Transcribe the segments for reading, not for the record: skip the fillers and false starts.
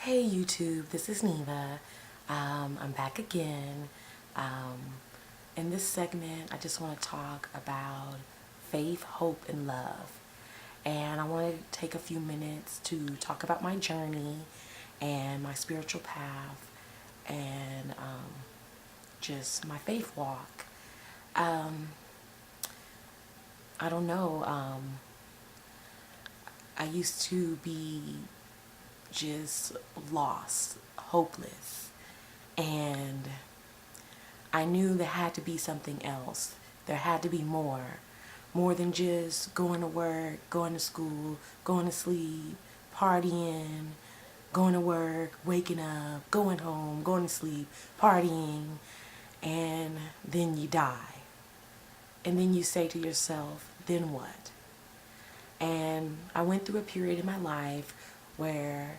Hey YouTube, this is Neva. I'm back again. In this segment, I just want to talk about faith, hope, and love. And I want to take a few minutes to talk about my journey and my spiritual path and just my faith walk. I don't know. I used to be just lost, hopeless, and I knew there had to be something else. There had to be more than just going to work, going to school, going to sleep, partying, going to work, waking up, going home, going to sleep, partying, and then you die. And then you say to yourself, then what? And I went through a period in my life where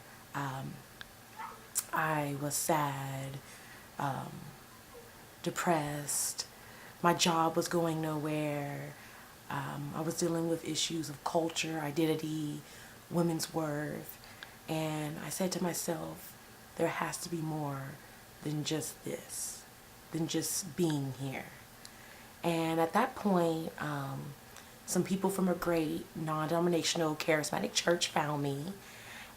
I was sad, depressed. My job was going nowhere. I was dealing with issues of culture, identity, women's worth. And I said to myself, there has to be more than just this, than just being here. And at that point, some people from a great non-denominational charismatic church found me,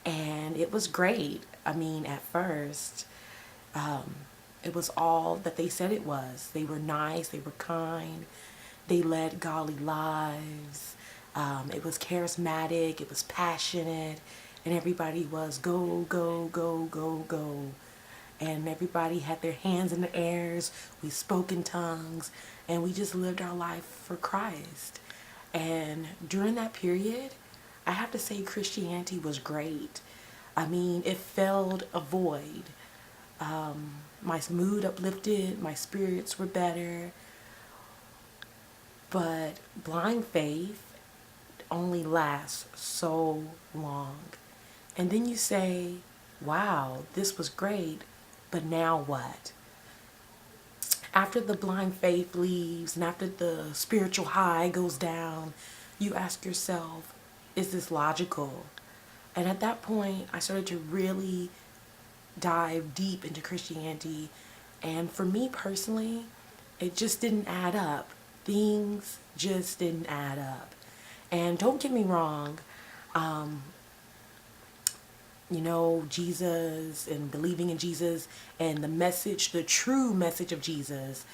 and it was great. I mean, at first, it was all that they said it was. They were nice, they were kind, they led godly lives. It was charismatic, it was passionate, and everybody was go, go, go, go, go. And everybody had their hands in the airs. We spoke in tongues, and we just lived our life for Christ. And during that period, I have to say Christianity was great. I mean, it filled a void. My mood uplifted, my spirits were better. But blind faith only lasts so long. And then you say, wow, this was great, but now what? After the blind faith leaves and after the spiritual high goes down, you ask yourself, is this logical? And at that point, I started to really dive deep into Christianity. And for me personally, it just didn't add up. Things just didn't add up. And don't get me wrong, Jesus and believing in Jesus and the message, the true message of Jesus,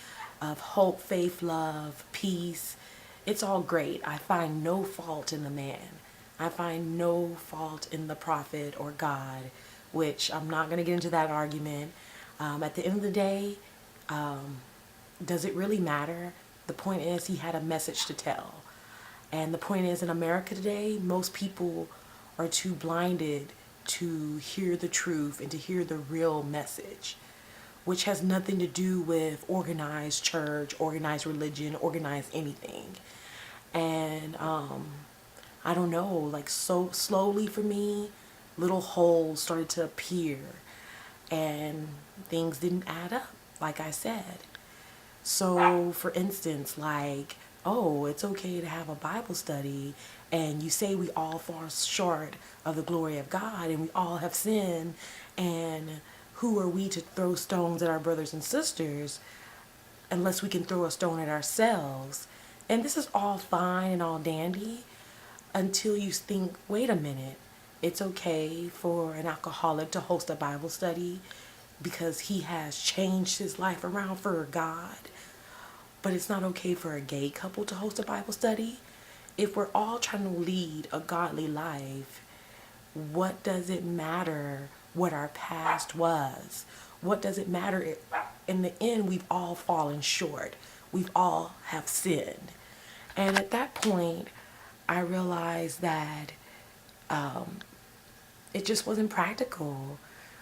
of hope, faith, love, peace, it's all great. I find no fault in the man. I find no fault in the prophet or God, which I'm not going to get into that argument. At the end of the day, does it really matter? The point is he had a message to tell. And the point is, in America today, most people are too blinded to hear the truth and to hear the real message, which has nothing to do with organized church, organized religion, organized anything. And I don't know, like so slowly for me, little holes started to appear and things didn't add up, like I said. So, for instance, like, oh, it's okay to have a Bible study, and you say we all fall short of the glory of God, and we all have sinned, and who are we to throw stones at our brothers and sisters unless we can throw a stone at ourselves? And this is all fine and all dandy until you think, wait a minute, it's okay for an alcoholic to host a Bible study because he has changed his life around for God. But it's not okay for a gay couple to host a Bible study. If we're all trying to lead a godly life, what does it matter what our past was? What does it matter if, in the end, we've all fallen short. We've all have sinned. And at that point, I realized that it just wasn't practical.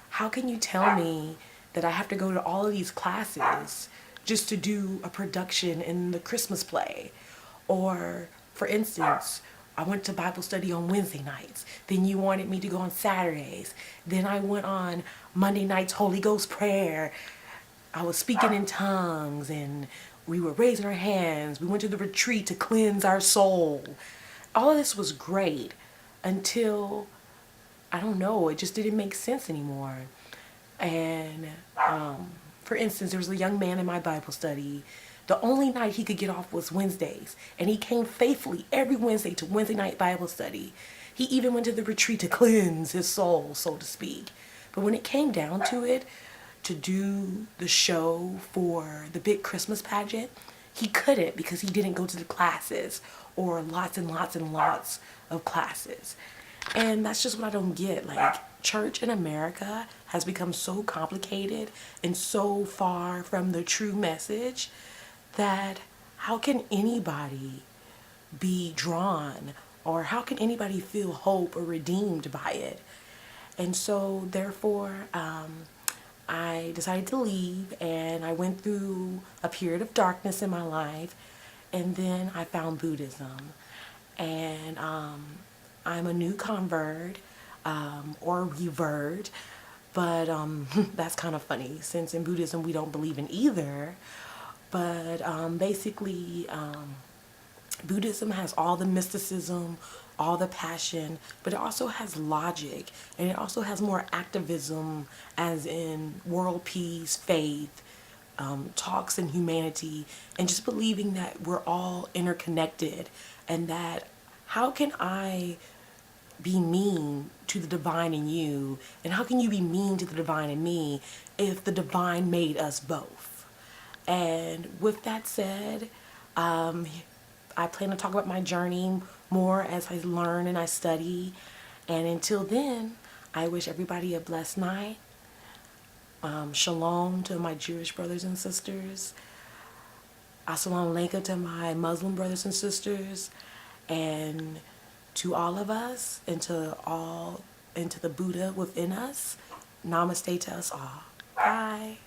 How can you tell me that I have to go to all of these classes just to do a production in the Christmas play? Or, for instance, I went to Bible study on Wednesday nights. Then you wanted me to go on Saturdays. Then I went on Monday nights Holy Ghost prayer. I was speaking in tongues and we were raising our hands. We went to the retreat to cleanse our soul. All of this was great until I don't know, it just didn't make sense anymore. And for instance, there was a young man in my Bible study. The only night he could get off was Wednesdays, and he came faithfully every Wednesday to Wednesday night Bible study. He even went to the retreat to cleanse his soul, so to speak. But when it came down to it, to do the show for the big Christmas pageant, he couldn't because he didn't go to the classes, or lots and lots and lots of classes. And that's just what I don't get. Like, church in America has become so complicated and so far from the true message that how can anybody be drawn, or how can anybody feel hope or redeemed by it? And so therefore, I decided to leave, and I went through a period of darkness in my life, and then I found Buddhism. And I'm a new convert, or revert, but that's kind of funny since in Buddhism we don't believe in either. But basically, Buddhism has all the mysticism, all the passion, but it also has logic, and it also has more activism, as in world peace, faith, talks in humanity, and just believing that we're all interconnected, and that how can I be mean to the divine in you, and how can you be mean to the divine in me if the divine made us both? And with that said, I plan to talk about my journey more as I learn and I study. And until then, I wish everybody a blessed night. Shalom to my Jewish brothers and sisters. Assalamu alaikum to my Muslim brothers and sisters. And to all of us, and to the Buddha within us, namaste to us all. Bye.